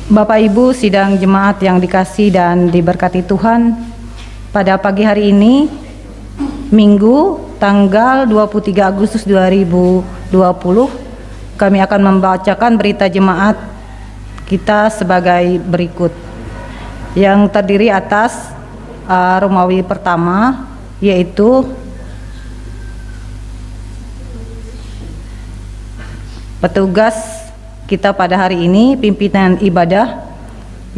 Bapak Ibu sidang jemaat yang dikasihi dan diberkati Tuhan, pada pagi hari ini Minggu tanggal 23 Agustus 2020 kami akan membacakan berita jemaat kita sebagai berikut, yang terdiri atas Romawi pertama, yaitu petugas kita pada hari ini, pimpinan ibadah,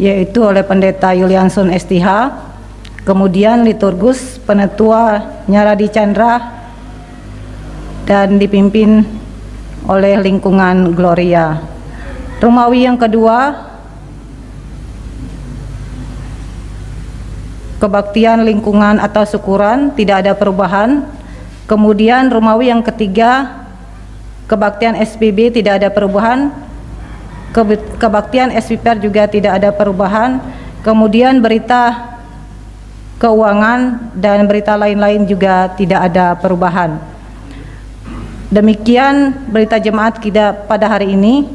yaitu oleh Pendeta Yulianson STH, kemudian liturgus Penetua Nyaradi Chandra, dan dipimpin oleh lingkungan Gloria. Romawi yang kedua, kebaktian lingkungan atau syukuran, tidak ada perubahan. Kemudian Romawi yang ketiga, kebaktian SPB, tidak ada perubahan. Kebaktian SPPR juga tidak ada perubahan. Kemudian berita keuangan dan berita lain-lain juga tidak ada perubahan. Demikian berita jemaat kita pada hari ini.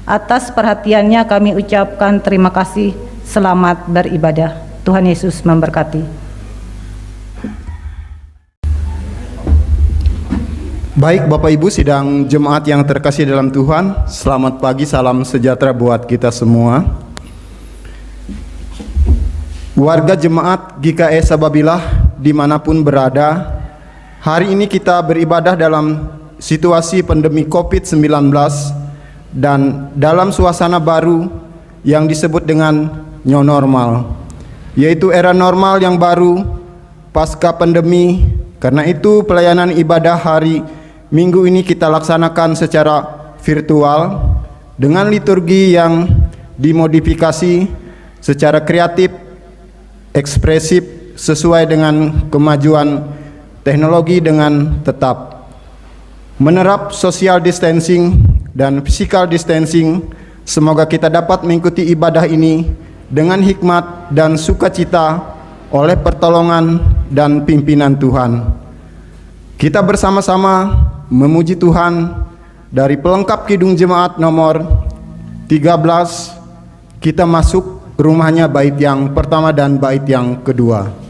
Atas perhatiannya kami ucapkan terima kasih. Selamat beribadah. Tuhan Yesus memberkati. Baik Bapak Ibu sidang jemaat yang terkasih dalam Tuhan, selamat pagi, salam sejahtera buat kita semua. Warga jemaat GKS Sababilah dimanapun berada, hari ini kita beribadah dalam situasi pandemi COVID-19 dan dalam suasana baru yang disebut dengan new normal, yaitu era normal yang baru pasca pandemi. Karena itu pelayanan ibadah hari Minggu ini kita laksanakan secara virtual dengan liturgi yang dimodifikasi secara kreatif, ekspresif, sesuai dengan kemajuan teknologi dengan tetap menerap social distancing dan physical distancing. Semoga kita dapat mengikuti ibadah ini dengan hikmat dan sukacita oleh pertolongan dan pimpinan Tuhan. Kita bersama-sama memuji Tuhan dari pelengkap Kidung Jemaat nomor 13. Kita masuk rumahnya bait yang pertama dan bait yang kedua.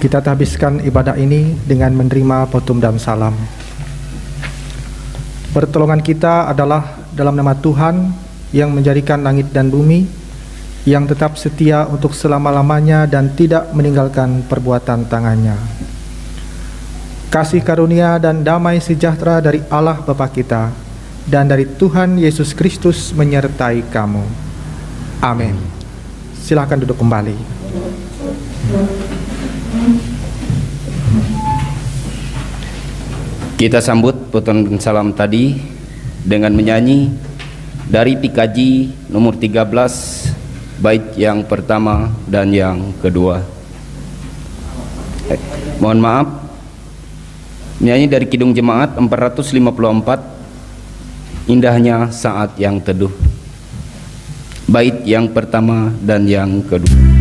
Kita habiskan ibadah ini dengan menerima potum dan salam. Pertolongan kita adalah dalam nama Tuhan yang menjadikan langit dan bumi, yang tetap setia untuk selama-lamanya dan tidak meninggalkan perbuatan tangannya. Kasih karunia dan damai sejahtera dari Allah Bapa kita dan dari Tuhan Yesus Kristus menyertai kamu. Amin. Silakan duduk kembali. Kita sambut potongan salam tadi dengan menyanyi dari PKJ nomor 13, bait yang pertama dan yang kedua. Mohon maaf, menyanyi dari Kidung Jemaat 454, Indahnya Saat Yang Teduh, bait yang pertama dan yang kedua.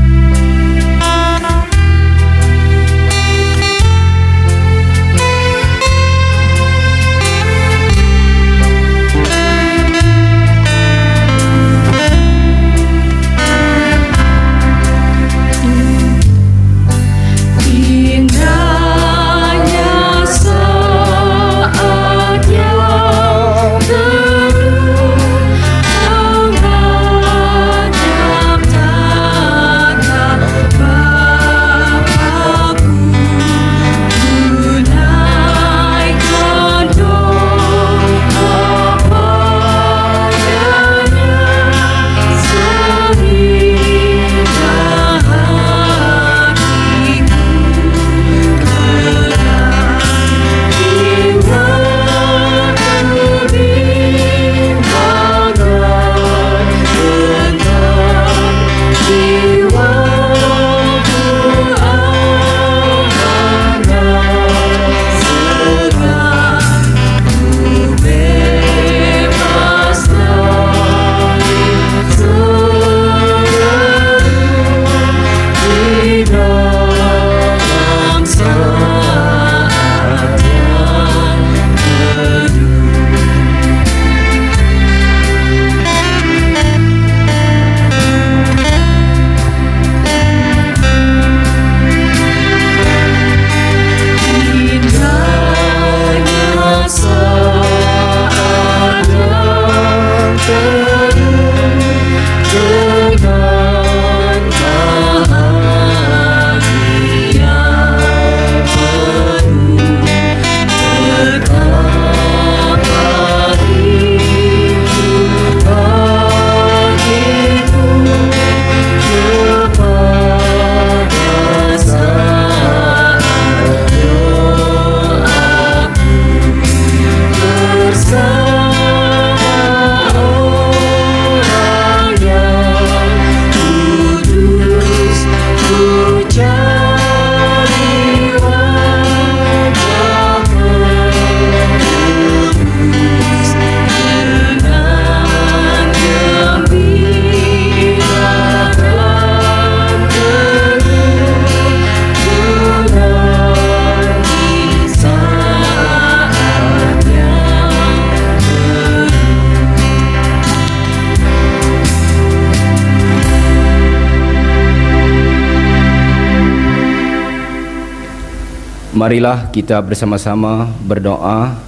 Marilah kita bersama-sama berdoa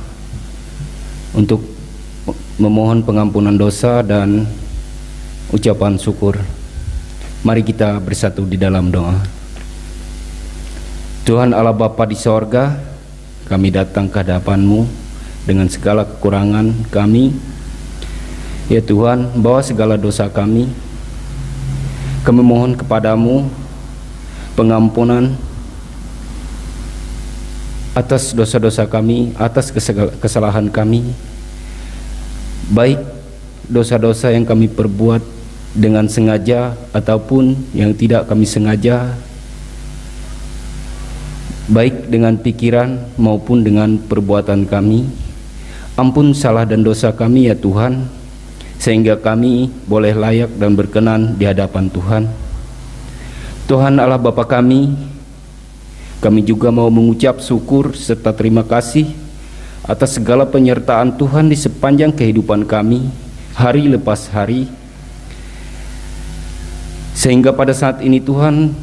untuk memohon pengampunan dosa dan ucapan syukur. Mari kita bersatu di dalam doa. Tuhan Allah Bapa di sorga, kami datang ke hadapan-Mu dengan segala kekurangan kami. Ya Tuhan, bawa segala dosa kami. Kami mohon kepadamu pengampunan atas dosa-dosa kami, atas kesalahan kami, baik dosa-dosa yang kami perbuat dengan sengaja ataupun yang tidak kami sengaja, baik dengan pikiran maupun dengan perbuatan kami. Ampun salah dan dosa kami ya Tuhan, sehingga kami boleh layak dan berkenan di hadapan Tuhan. Tuhan Allah Bapa kami juga mau mengucap syukur serta terima kasih atas segala penyertaan Tuhan di sepanjang kehidupan kami, hari lepas hari, sehingga pada saat ini Tuhan,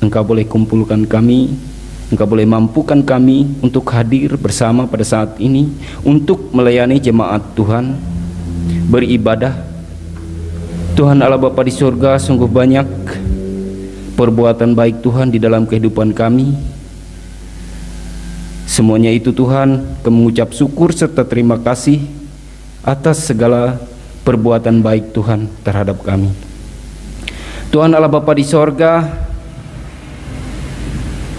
Engkau boleh kumpulkan kami, Engkau boleh mampukan kami untuk hadir bersama pada saat ini untuk melayani jemaat Tuhan, beribadah. Tuhan Allah Bapa di surga, sungguh banyak perbuatan baik Tuhan di dalam kehidupan kami. Semuanya itu Tuhan, kami mengucap syukur serta terima kasih atas segala perbuatan baik Tuhan terhadap kami. Tuhan Allah Bapa di sorga,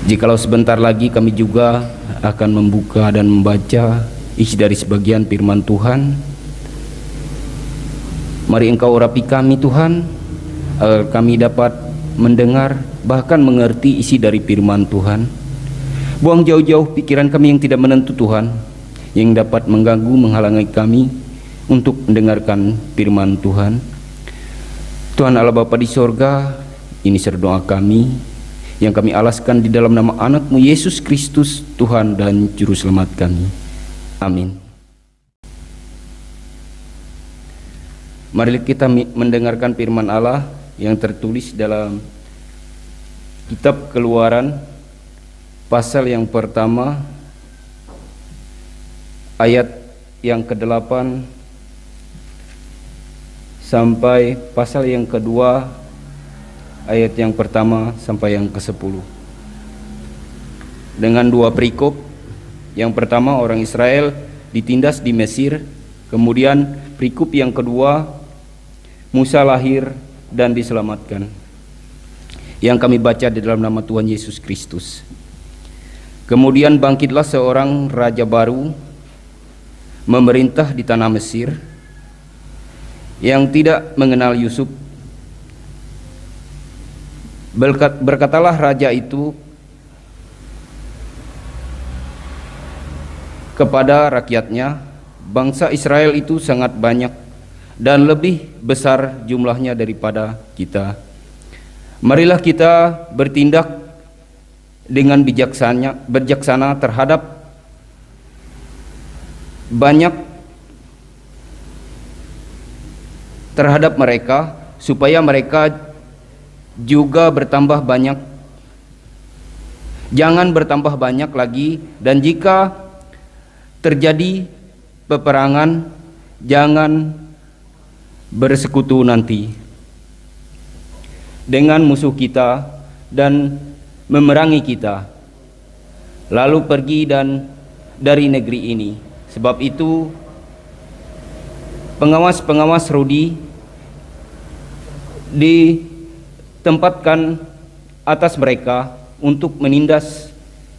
jikalau sebentar lagi kami juga akan membuka dan membaca isi dari sebagian firman Tuhan, mari Engkau urapi kami Tuhan, agar kami dapat mendengar bahkan mengerti isi dari firman Tuhan. Buang jauh-jauh pikiran kami yang tidak menentu Tuhan, yang dapat mengganggu menghalangi kami untuk mendengarkan firman Tuhan. Tuhan Allah Bapa di sorga, ini doa kami yang kami alaskan di dalam nama anak-Mu Yesus Kristus, Tuhan dan Juru Selamat kami. Amin. Mari kita mendengarkan firman Allah yang tertulis dalam kitab Keluaran pasal yang pertama ayat yang ke-8 sampai pasal yang kedua ayat yang pertama sampai yang ke-10, dengan dua perikop. Yang pertama, orang Israel ditindas di Mesir. Kemudian perikop yang kedua, Musa lahir dan diselamatkan, yang kami baca di dalam nama Tuhan Yesus Kristus. Kemudian bangkitlah seorang raja baru memerintah di tanah Mesir, yang tidak mengenal Yusuf. Berkatalah raja itu kepada rakyatnya, bangsa Israel itu sangat banyak dan lebih besar jumlahnya daripada kita. Marilah kita bertindak dengan bijaksana terhadap mereka, supaya mereka juga bertambah banyak. Jangan bertambah banyak lagi, dan jika terjadi peperangan, jangan bersekutu nanti dengan musuh kita dan memerangi kita, lalu pergi dari negeri ini. Sebab itu pengawas-pengawas Rudi ditempatkan atas mereka untuk menindas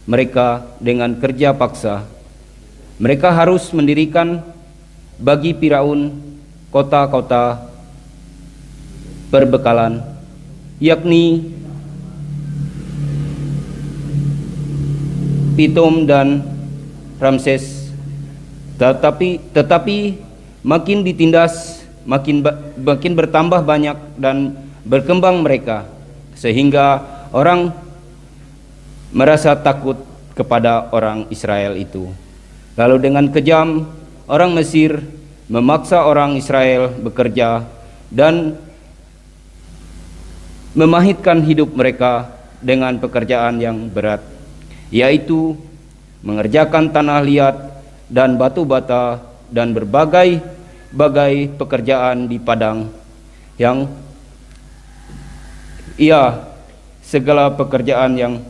mereka dengan kerja paksa. Mereka harus mendirikan bagi Firaun kota-kota perbekalan, yakni Pitom dan Ramses. Tetapi makin ditindas, makin bertambah banyak dan berkembang mereka, sehingga orang merasa takut kepada orang Israel itu. Lalu dengan kejam orang Mesir memaksa orang Israel bekerja dan memahitkan hidup mereka dengan pekerjaan yang berat, yaitu mengerjakan tanah liat dan batu bata dan berbagai pekerjaan di padang, yang segala pekerjaan yang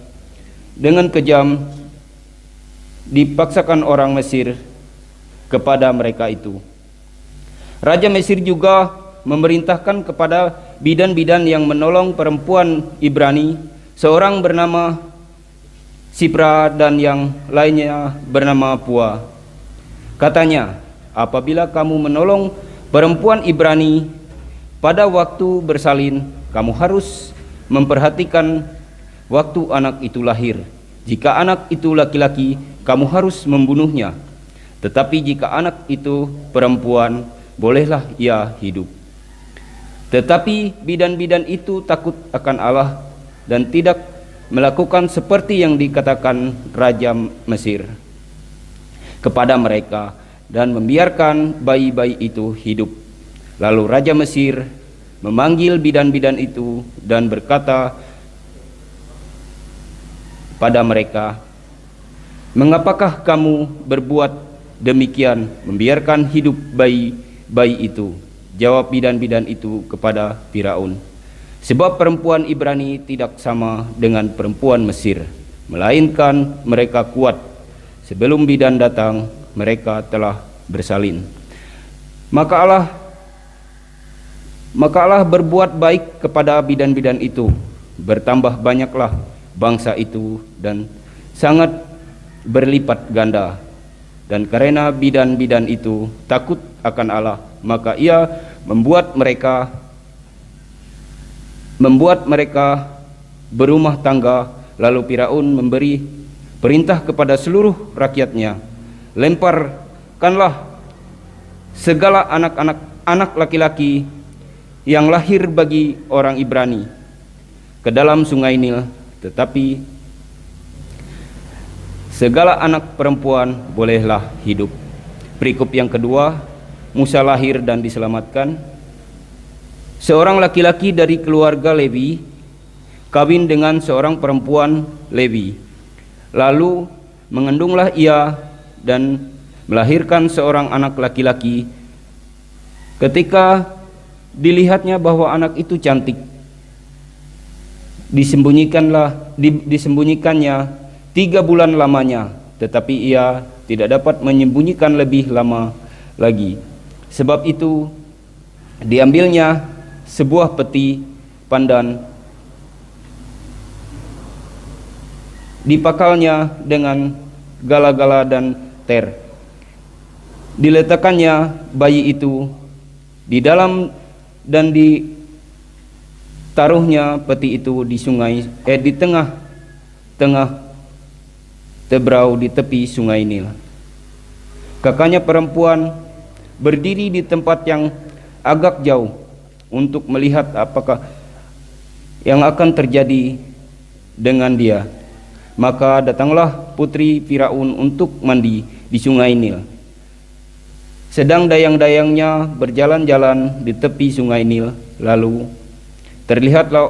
dengan kejam dipaksakan orang Mesir kepada mereka itu. Raja Mesir juga memerintahkan kepada bidan-bidan yang menolong perempuan Ibrani, seorang bernama Sipra dan yang lainnya bernama Pua. Katanya, apabila kamu menolong perempuan Ibrani pada waktu bersalin, kamu harus memperhatikan waktu anak itu lahir. Jika anak itu laki-laki, kamu harus membunuhnya. Tetapi jika anak itu perempuan, bolehlah ia hidup. Tetapi bidan-bidan itu takut akan Allah dan tidak melakukan seperti yang dikatakan Raja Mesir kepada mereka, dan membiarkan bayi-bayi itu hidup. Lalu Raja Mesir memanggil bidan-bidan itu dan berkata pada mereka, "Mengapakah kamu berbuat demikian, membiarkan hidup bayi-bayi itu?" Jawab bidan-bidan itu kepada Firaun, sebab perempuan Ibrani tidak sama dengan perempuan Mesir, melainkan mereka kuat. Sebelum bidan datang, mereka telah bersalin. Maka Allah berbuat baik kepada bidan-bidan itu. Bertambah banyaklah bangsa itu dan sangat berlipat ganda. Dan karena bidan-bidan itu takut akan Allah, maka Ia membuat mereka berumah tangga. Lalu Firaun memberi perintah kepada seluruh rakyatnya, lemparkanlah segala anak laki-laki yang lahir bagi orang Ibrani ke dalam sungai Nil, tetapi segala anak perempuan bolehlah hidup. Perikop yang kedua, Musa lahir dan diselamatkan. Seorang laki-laki dari keluarga Lewi kawin dengan seorang perempuan Lewi. Lalu mengandunglah ia dan melahirkan seorang anak laki-laki. Ketika dilihatnya bahwa anak itu cantik, disembunyikannya 3 bulan lamanya, tetapi ia tidak dapat menyembunyikan lebih lama lagi. Sebab itu diambilnya sebuah peti pandan, dipakalnya dengan gala-gala dan ter. Diletakkannya bayi itu di dalam dan ditaruhnya peti itu di di tengah tebrau di tepi sungai Nil. Kakaknya perempuan berdiri di tempat yang agak jauh untuk melihat apakah yang akan terjadi dengan dia. Maka datanglah putri Firaun untuk mandi di sungai Nil. Sedang dayang-dayangnya berjalan-jalan di tepi sungai Nil, lalu terlihatlah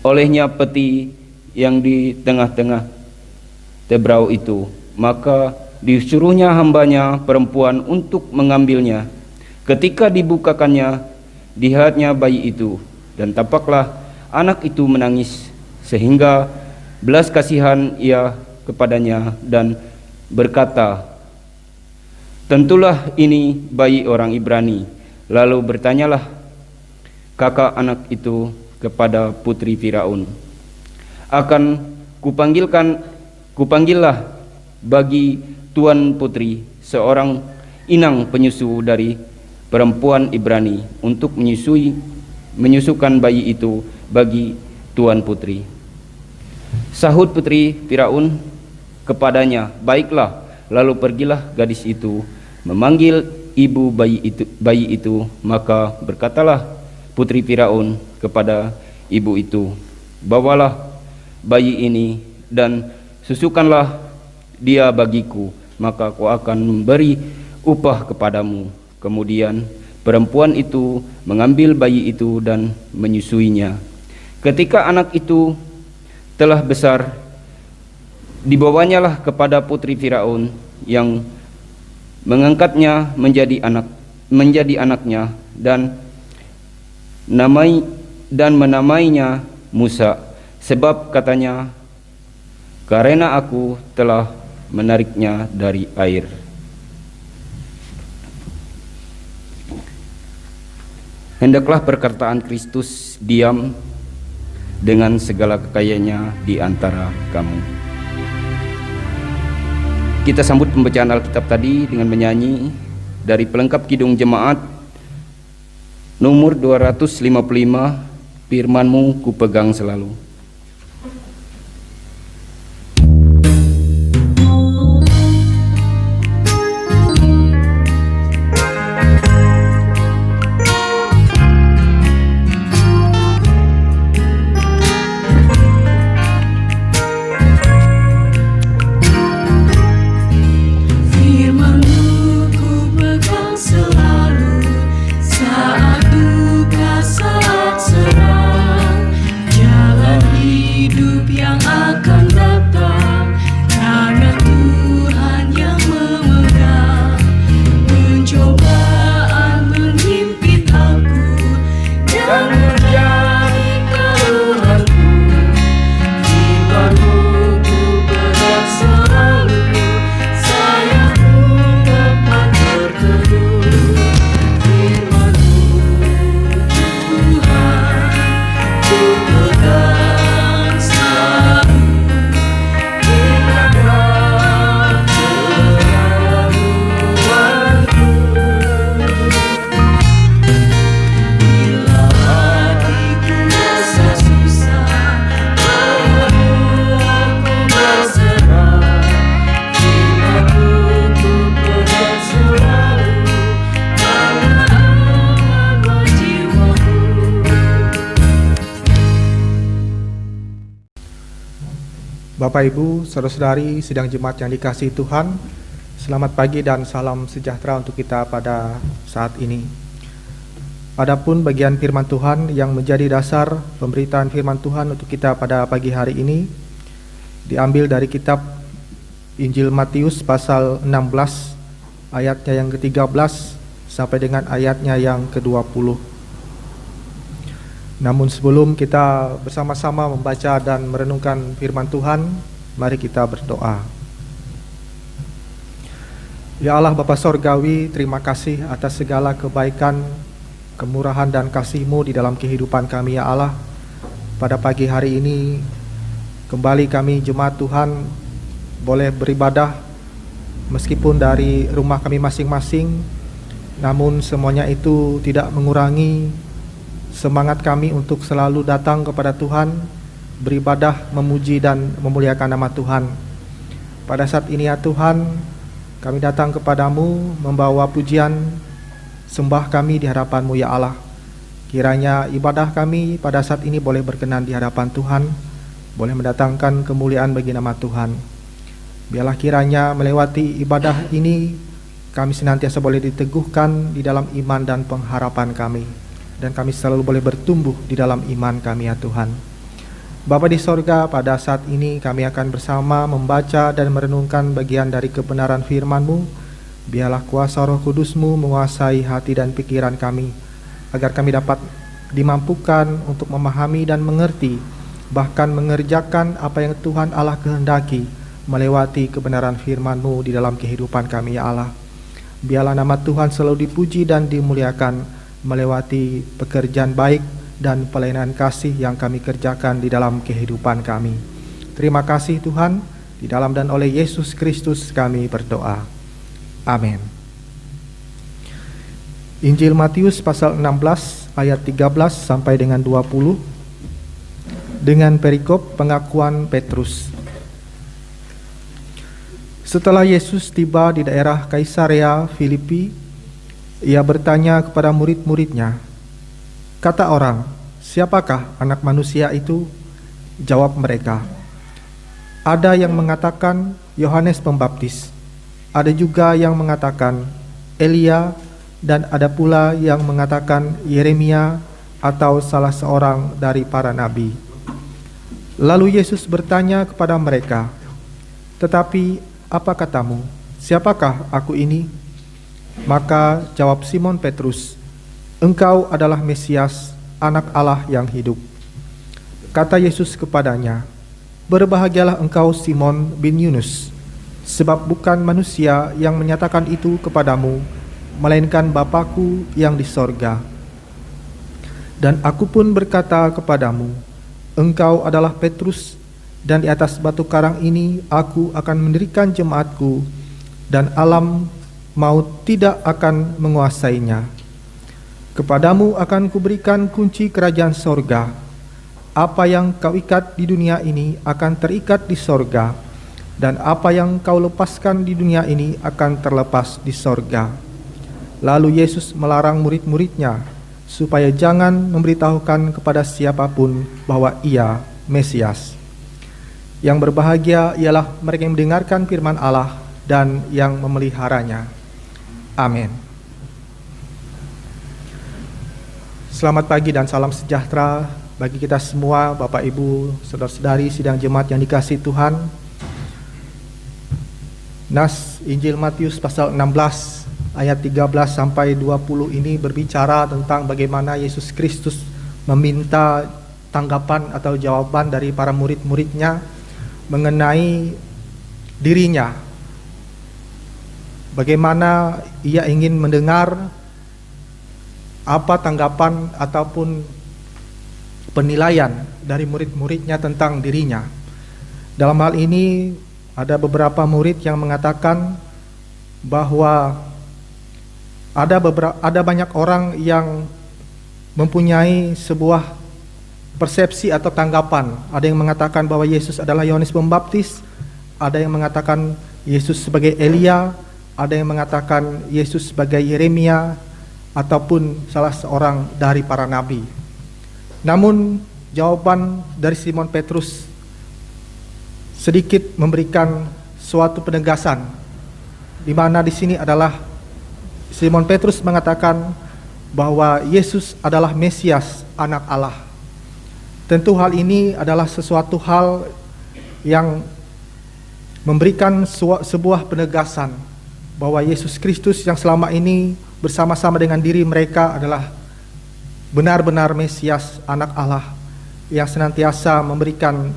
olehnya peti yang di tengah-tengah tebrau itu. Maka disuruhnya hambanya perempuan untuk mengambilnya. Ketika dibukakannya, dilihatnya bayi itu, dan tampaklah anak itu menangis, sehingga belas kasihan ia kepadanya dan berkata, "Tentulah ini bayi orang Ibrani." Lalu bertanyalah kakak anak itu kepada putri Firaun, "Akan kupanggilah bagi tuan putri seorang inang penyusu dari perempuan Ibrani untuk menyusukan bayi itu bagi tuan putri." Sahut putri Firaun kepadanya, "Baiklah." Lalu pergilah gadis itu memanggil ibu bayi itu. Maka berkatalah putri Firaun kepada ibu itu, "Bawalah bayi ini dan susukanlah dia bagiku, maka aku akan memberi upah kepadamu." Kemudian perempuan itu mengambil bayi itu dan menyusuinya. Ketika anak itu telah besar, dibawanyalah kepada putri Firaun yang mengangkatnya menjadi anaknya dan menamainya Musa, sebab katanya, "Karena aku telah menariknya dari air." Hendaklah perkataan Kristus diam dengan segala kekayaannya di antara kamu. Kita sambut pembacaan Alkitab tadi dengan menyanyi dari pelengkap Kidung Jemaat nomor 255, "Firman-Mu kupegang selalu." Saat duka, saat senang, jalan Bapak Ibu, saudara-saudari sidang jemaat yang dikasihi Tuhan, selamat pagi dan salam sejahtera untuk kita pada saat ini. Adapun bagian firman Tuhan yang menjadi dasar pemberitaan firman Tuhan untuk kita pada pagi hari ini diambil dari kitab Injil Matius pasal 16 ayatnya yang ke-13 sampai dengan ayatnya yang ke-20. Namun sebelum kita bersama-sama membaca dan merenungkan firman Tuhan, mari kita berdoa. Ya Allah Bapa Sorgawi, terima kasih atas segala kebaikan, kemurahan dan kasih-Mu di dalam kehidupan kami ya Allah. Pada pagi hari ini kembali kami jemaat Tuhan boleh beribadah meskipun dari rumah kami masing-masing, namun semuanya itu tidak mengurangi semangat kami untuk selalu datang kepada Tuhan, beribadah, memuji dan memuliakan nama Tuhan. Pada saat ini ya Tuhan, kami datang kepadamu membawa pujian, sembah kami di hadapan-Mu ya Allah. Kiranya ibadah kami pada saat ini boleh berkenan di hadapan Tuhan, boleh mendatangkan kemuliaan bagi nama Tuhan. Biarlah kiranya melewati ibadah ini, kami senantiasa boleh diteguhkan di dalam iman dan pengharapan kami, dan kami selalu boleh bertumbuh di dalam iman kami ya Tuhan. Bapa di sorga, pada saat ini kami akan bersama membaca dan merenungkan bagian dari kebenaran firman-Mu. Biarlah kuasa Roh Kudus-Mu menguasai hati dan pikiran kami, agar kami dapat dimampukan untuk memahami dan mengerti, bahkan mengerjakan apa yang Tuhan Allah kehendaki melewati kebenaran firman-Mu di dalam kehidupan kami ya Allah. Biarlah nama Tuhan selalu dipuji dan dimuliakan melewati pekerjaan baik dan pelayanan kasih yang kami kerjakan di dalam kehidupan kami. Terima kasih Tuhan, di dalam dan oleh Yesus Kristus kami berdoa. Amin. Injil Matius pasal 16 ayat 13 sampai dengan 20 dengan perikop pengakuan Petrus. Setelah Yesus tiba di daerah Kaisarea Filipi, Ia bertanya kepada murid-muridnya, kata orang, siapakah anak manusia itu? Jawab mereka, ada yang mengatakan Yohanes Pembaptis, ada juga yang mengatakan Elia, dan ada pula yang mengatakan Yeremia atau salah seorang dari para nabi. Lalu Yesus bertanya kepada mereka, tetapi apa katamu, siapakah aku ini? Maka jawab Simon Petrus, engkau adalah Mesias, anak Allah yang hidup. Kata Yesus kepadanya, berbahagialah engkau Simon bin Yunus, sebab bukan manusia yang menyatakan itu kepadamu, melainkan Bapa-Ku yang di sorga. Dan aku pun berkata kepadamu, engkau adalah Petrus, dan di atas batu karang ini aku akan mendirikan jemaat-Ku, dan alam maut tidak akan menguasainya. Kepadamu akan kuberikan kunci kerajaan sorga. Apa yang kau ikat di dunia ini akan terikat di sorga, dan apa yang kau lepaskan di dunia ini akan terlepas di sorga. Lalu Yesus melarang murid-muridnya supaya jangan memberitahukan kepada siapapun bahwa Ia Mesias. Yang berbahagia ialah mereka yang mendengarkan firman Allah dan yang memeliharanya. Amin. Selamat pagi dan salam sejahtera bagi kita semua, Bapak Ibu, saudara-saudari sidang jemaat yang dikasihi Tuhan. Nas Injil Matius pasal 16 ayat 13 sampai 20 ini berbicara tentang bagaimana Yesus Kristus meminta tanggapan atau jawaban dari para murid-muridnya mengenai dirinya. Bagaimana ia ingin mendengar apa tanggapan ataupun penilaian dari murid-muridnya tentang dirinya. Dalam hal ini ada beberapa murid yang mengatakan bahwa ada banyak orang yang mempunyai sebuah persepsi atau tanggapan. Ada yang mengatakan bahwa Yesus adalah Yohanes Pembaptis, ada yang mengatakan Yesus sebagai Elia, ada yang mengatakan Yesus sebagai Yeremia ataupun salah seorang dari para nabi. Namun jawaban dari Simon Petrus sedikit memberikan suatu penegasan, di mana di sini adalah Simon Petrus mengatakan bahwa Yesus adalah Mesias, anak Allah. Tentu hal ini adalah sesuatu hal yang memberikan sebuah penegasan bahwa Yesus Kristus yang selama ini bersama-sama dengan diri mereka adalah benar-benar Mesias, anak Allah, yang senantiasa memberikan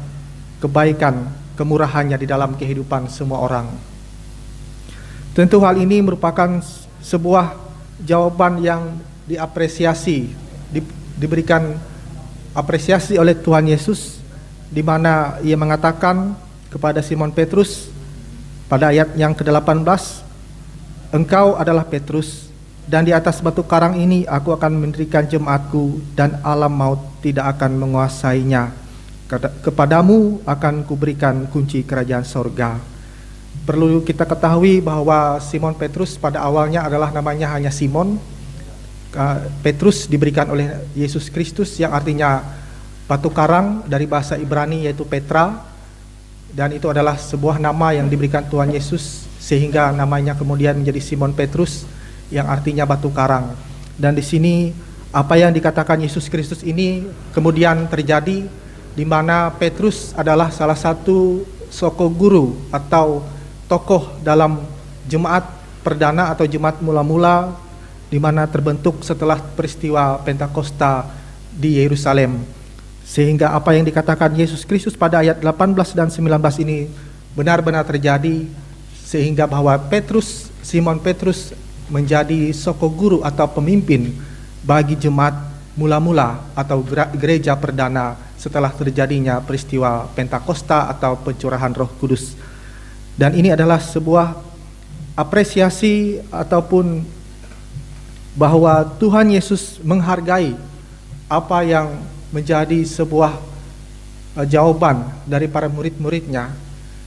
kebaikan, kemurahannya di dalam kehidupan semua orang. Tentu hal ini merupakan sebuah jawaban yang diapresiasi, diberikan apresiasi oleh Tuhan Yesus, di mana ia mengatakan kepada Simon Petrus pada ayat yang ke-18, "Engkau adalah Petrus, dan di atas batu karang ini aku akan mendirikan jemaatku, dan alam maut tidak akan menguasainya. Kepadamu akan kuberikan kunci kerajaan sorga." Perlu kita ketahui bahwa Simon Petrus pada awalnya adalah namanya hanya Simon. Petrus diberikan oleh Yesus Kristus yang artinya batu karang dari bahasa Ibrani, yaitu Petra, dan itu adalah sebuah nama yang diberikan Tuhan Yesus sehingga namanya kemudian menjadi Simon Petrus yang artinya batu karang. Dan di sini apa yang dikatakan Yesus Kristus ini kemudian terjadi, di mana Petrus adalah salah satu soko guru atau tokoh dalam jemaat perdana atau jemaat mula-mula, di mana terbentuk setelah peristiwa Pentakosta di Yerusalem. Sehingga apa yang dikatakan Yesus Kristus pada ayat 18 dan 19 ini benar-benar terjadi, sehingga bahwa Simon Petrus menjadi soko guru atau pemimpin bagi jemaat mula-mula atau gereja perdana setelah terjadinya peristiwa Pentakosta atau pencurahan Roh Kudus. Dan ini adalah sebuah apresiasi ataupun bahwa Tuhan Yesus menghargai apa yang menjadi sebuah jawaban dari para murid-muridnya,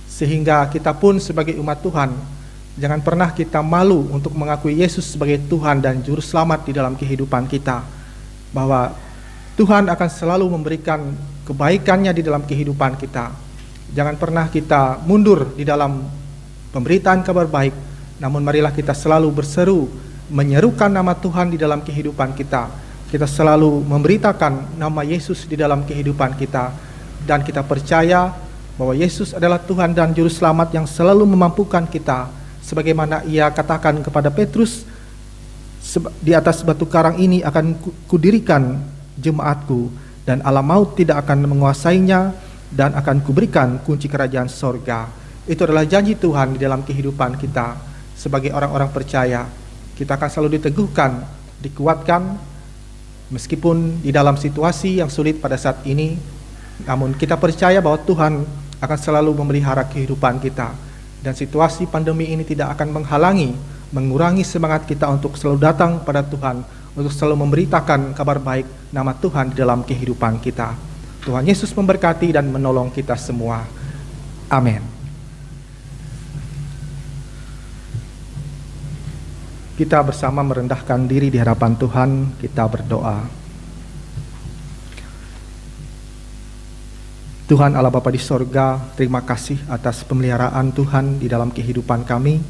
sehingga kita pun sebagai umat Tuhan jangan pernah kita malu untuk mengakui Yesus sebagai Tuhan dan Juru Selamat di dalam kehidupan kita, bahwa Tuhan akan selalu memberikan kebaikannya di dalam kehidupan kita. Jangan pernah kita mundur di dalam pemberitaan kabar baik, namun marilah kita selalu berseru menyerukan nama Tuhan di dalam kehidupan kita. Kita selalu memberitakan nama Yesus di dalam kehidupan kita, dan kita percaya bahwa Yesus adalah Tuhan dan Juru Selamat yang selalu memampukan kita, sebagaimana ia katakan kepada Petrus, "Di atas batu karang ini akan kudirikan jemaatku, dan alam maut tidak akan menguasainya, dan akan kuberikan kunci kerajaan sorga." Itu adalah janji Tuhan di dalam kehidupan kita sebagai orang-orang percaya. Kita akan selalu diteguhkan, dikuatkan, meskipun di dalam situasi yang sulit pada saat ini, namun kita percaya bahwa Tuhan akan selalu memelihara kehidupan kita, dan situasi pandemi ini tidak akan mengurangi semangat kita untuk selalu datang pada Tuhan, untuk selalu memberitakan kabar baik nama Tuhan di dalam kehidupan kita. Tuhan Yesus memberkati dan menolong kita semua. Amin. Kita bersama merendahkan diri di hadapan Tuhan, kita berdoa. Tuhan Allah Bapa di sorga, terima kasih atas pemeliharaan Tuhan di dalam kehidupan kami,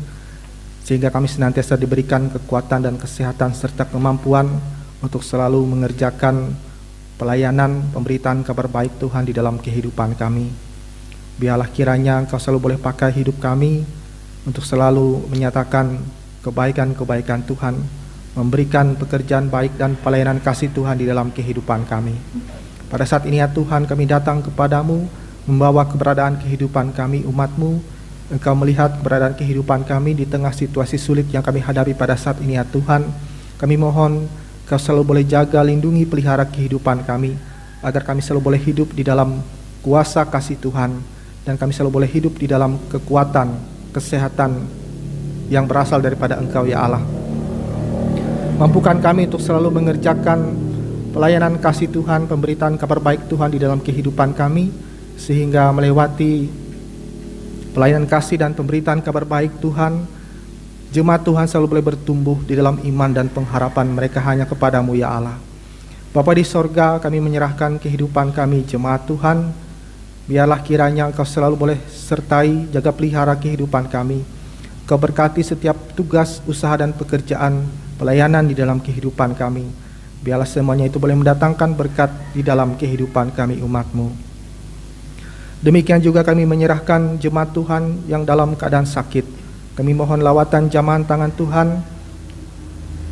sehingga kami senantiasa diberikan kekuatan dan kesehatan serta kemampuan untuk selalu mengerjakan pelayanan pemberitaan kabar baik Tuhan di dalam kehidupan kami. Biarlah kiranya Engkau selalu boleh pakai hidup kami untuk selalu menyatakan kebaikan-kebaikan Tuhan, memberikan pekerjaan baik dan pelayanan kasih Tuhan di dalam kehidupan kami. Pada saat ini ya Tuhan, kami datang kepadamu, membawa keberadaan kehidupan kami, umat-Mu. Engkau melihat keberadaan kehidupan kami di tengah situasi sulit yang kami hadapi pada saat ini ya Tuhan. Kami mohon Engkau selalu boleh jaga, lindungi, pelihara kehidupan kami, agar kami selalu boleh hidup di dalam kuasa kasih Tuhan, dan kami selalu boleh hidup di dalam kekuatan, kesehatan yang berasal daripada Engkau ya Allah. Mampukan kami untuk selalu mengerjakan pelayanan kasih Tuhan, pemberitaan kabar baik Tuhan di dalam kehidupan kami, sehingga melewati pelayanan kasih dan pemberitaan kabar baik Tuhan, jemaat Tuhan selalu boleh bertumbuh di dalam iman dan pengharapan mereka hanya kepadamu ya Allah. Bapa di sorga, kami menyerahkan kehidupan kami, jemaat Tuhan, Biarlah kiranya Engkau selalu boleh sertai, jaga pelihara kehidupan kami. Engkau berkati setiap tugas, usaha dan pekerjaan pelayanan di dalam kehidupan kami. Biarlah semuanya itu boleh mendatangkan berkat di dalam kehidupan kami umat-Mu. Demikian juga kami menyerahkan jemaat Tuhan yang dalam keadaan sakit. Kami mohon lawatan jamahan tangan Tuhan.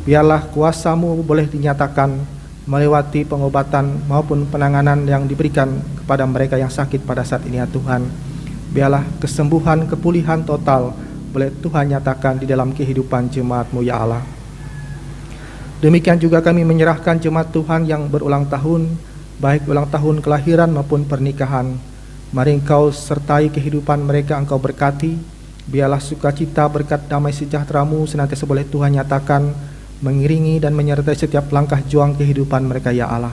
Biarlah kuasa-Mu boleh dinyatakan melewati pengobatan maupun penanganan yang diberikan kepada mereka yang sakit pada saat ini ya Tuhan. Biarlah kesembuhan, kepulihan total boleh Tuhan nyatakan di dalam kehidupan jemaat-Mu ya Allah. Demikian juga kami menyerahkan jemaat Tuhan yang berulang tahun, baik ulang tahun kelahiran maupun pernikahan. Mari Engkau sertai kehidupan mereka, Engkau berkati. Biarlah sukacita, berkat, damai sejahtera-Mu senantiasa boleh Tuhan nyatakan, mengiringi dan menyertai setiap langkah juang kehidupan mereka ya Allah.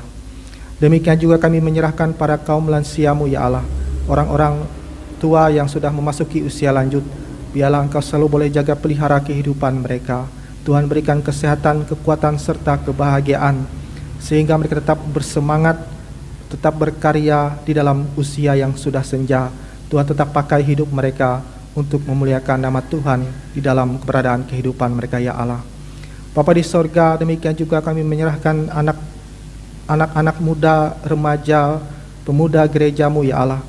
Demikian juga kami menyerahkan para kaum lansia-Mu ya Allah, orang-orang tua yang sudah memasuki usia lanjut. Biarlah Engkau selalu boleh jaga pelihara kehidupan mereka. Tuhan berikan kesehatan, kekuatan serta kebahagiaan sehingga mereka tetap bersemangat, tetap berkarya di dalam usia yang sudah senja. Tuhan tetap pakai hidup mereka untuk memuliakan nama Tuhan di dalam keberadaan kehidupan mereka ya Allah. Bapa di sorga, demikian juga kami menyerahkan anak-anak muda, remaja, pemuda gereja-Mu ya Allah,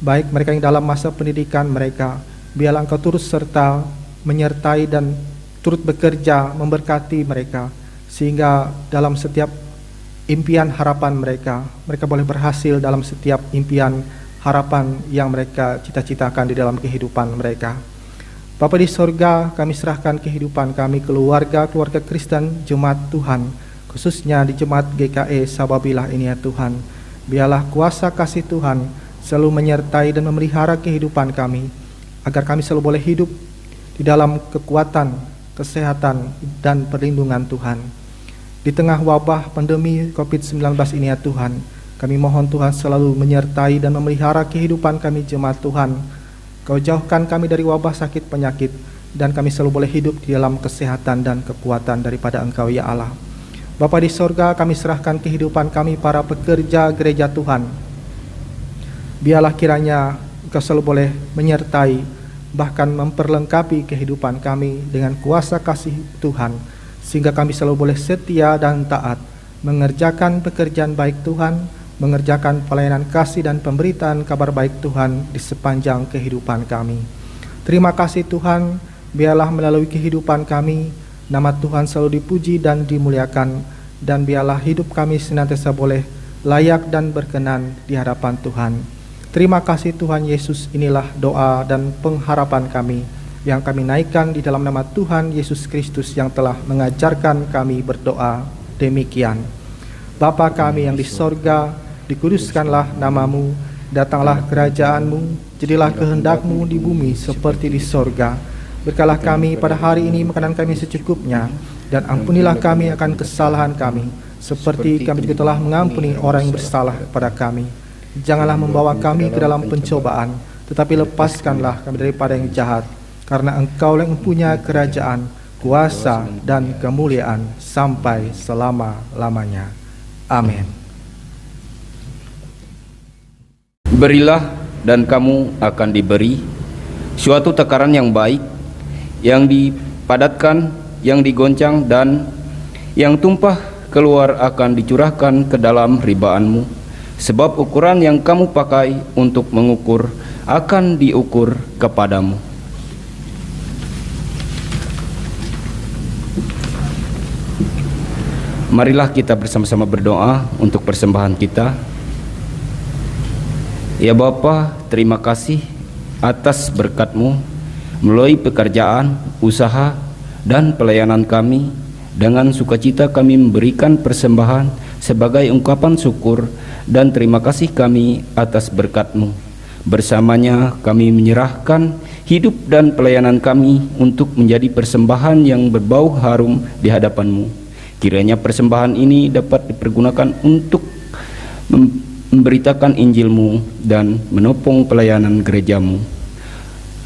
baik mereka yang dalam masa pendidikan mereka. Biarlah Engkau turut serta menyertai dan turut bekerja memberkati mereka, sehingga dalam setiap impian harapan mereka boleh berhasil dalam setiap impian harapan yang mereka cita-citakan di dalam kehidupan mereka. Bapa di sorga, kami serahkan kehidupan kami, keluarga Kristen, jemaat Tuhan, khususnya di jemaat GKE Sababilah ini ya Tuhan. Biarlah kuasa kasih Tuhan selalu menyertai dan memelihara kehidupan kami, agar kami selalu boleh hidup di dalam kekuatan, kesehatan, dan perlindungan Tuhan. Di tengah wabah pandemi COVID-19 ini ya Tuhan, kami mohon Tuhan selalu menyertai dan memelihara kehidupan kami jemaat Tuhan. Kau jauhkan kami dari wabah sakit penyakit, dan kami selalu boleh hidup di dalam kesehatan dan kekuatan daripada Engkau ya Allah. Bapa di sorga, kami serahkan kehidupan kami para pekerja gereja Tuhan. Biarlah kiranya Engkau selalu boleh menyertai, bahkan memperlengkapi kehidupan kami dengan kuasa kasih Tuhan, sehingga kami selalu boleh setia dan taat, mengerjakan pekerjaan baik Tuhan, mengerjakan pelayanan kasih dan pemberitaan kabar baik Tuhan di sepanjang kehidupan kami. Terima kasih Tuhan, biarlah melalui kehidupan kami, nama Tuhan selalu dipuji dan dimuliakan, dan biarlah hidup kami senantiasa boleh layak dan berkenan di hadapan Tuhan. Terima kasih Tuhan Yesus, inilah doa dan pengharapan kami yang kami naikkan di dalam nama Tuhan Yesus Kristus yang telah mengajarkan kami berdoa demikian. Bapa kami yang di sorga, dikuduskanlah namamu, datanglah kerajaan-Mu, jadilah kehendak-Mu di bumi seperti di sorga. Berkalah kami pada hari ini makanan kami secukupnya, dan ampunilah kami akan kesalahan kami, seperti kami juga telah mengampuni orang yang bersalah kepada kami. Janganlah membawa kami ke dalam pencobaan, tetapi lepaskanlah kami daripada yang jahat, karena Engkau yang mempunyai kerajaan, kuasa, dan kemuliaan sampai selama-lamanya. Amin. Berilah dan kamu akan diberi, suatu takaran yang baik, yang dipadatkan, yang digoncang, dan yang tumpah keluar akan dicurahkan ke dalam ribaanmu. Sebab ukuran yang kamu pakai untuk mengukur akan diukur kepadamu. Marilah kita bersama-sama berdoa untuk persembahan kita. Ya Bapa, terima kasih atas berkat-Mu melalui pekerjaan, usaha, dan pelayanan kami. Dengan sukacita kami memberikan persembahan sebagai ungkapan syukur dan terima kasih kami atas berkat-Mu. Bersamanya kami menyerahkan hidup dan pelayanan kami untuk menjadi persembahan yang berbau harum di hadapan-Mu. Kiranya persembahan ini dapat dipergunakan untuk memberitakan Injil-Mu dan menopang pelayanan gereja-Mu.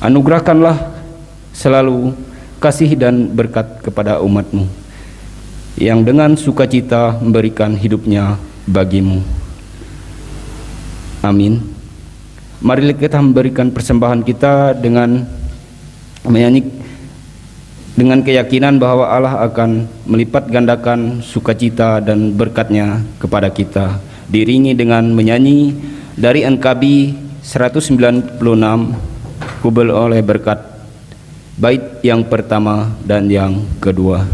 Anugerahkanlah selalu kasih dan berkat kepada umat-Mu yang dengan sukacita memberikan hidupnya bagi-Mu. Amin. Mari kita memberikan persembahan kita dengan menyanyi dengan keyakinan bahwa Allah akan melipat gandakan sukacita dan berkat-Nya kepada kita. Diiringi dengan menyanyi dari NKB 196, kubel oleh berkat, bait yang pertama dan yang kedua.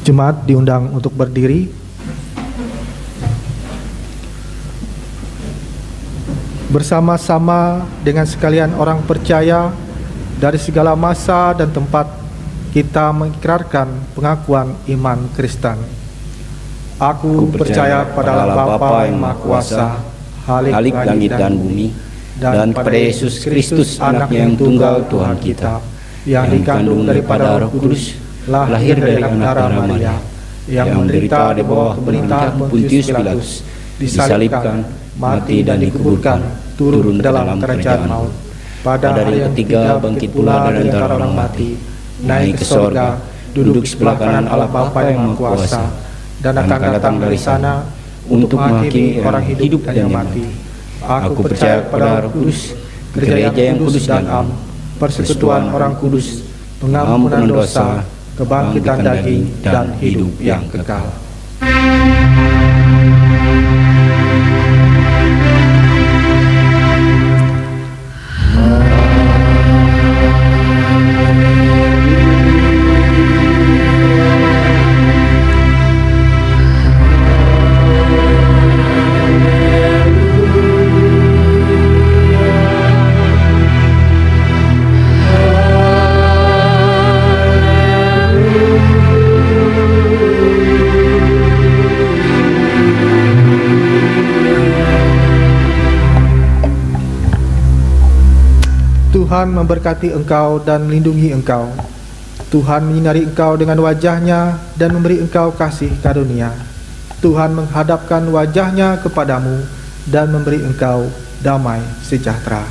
Jemaat diundang untuk berdiri. Bersama-sama dengan sekalian orang percaya dari segala masa dan tempat, kita mengikrarkan pengakuan iman Kristen. Aku percaya pada Allah Bapa yang Maha Kuasa, Khalik langit dan bumi, dan pada Yesus Kristus, Anaknya yang tunggal Tuhan kita, yang dikandung daripada Roh Kudus, lahir dari anak darah Maria, yang menderita di bawah pemerintahan Pontius Pilatus, disalibkan, mati dan dikuburkan, turun ke dalam kerajaan maut. Pada hari yang ketiga bangkit pula dari antara orang mati, naik ke sorga, duduk sebelah kanan Allah Bapa yang Maha Kuasa, dan akan datang dari sana untuk menghakimi orang hidup dan yang mati. Aku percaya kepada Roh Kudus, gereja yang kudus dan am, persekutuan orang kudus, pengampunan dosa, kebangkitan daging, dan hidup yang kekal. Tuhan memberkati engkau dan melindungi engkau. Tuhan menyinari engkau dengan wajah-Nya dan memberi engkau kasih karunia. Tuhan menghadapkan wajah-Nya kepadamu dan memberi engkau damai sejahtera.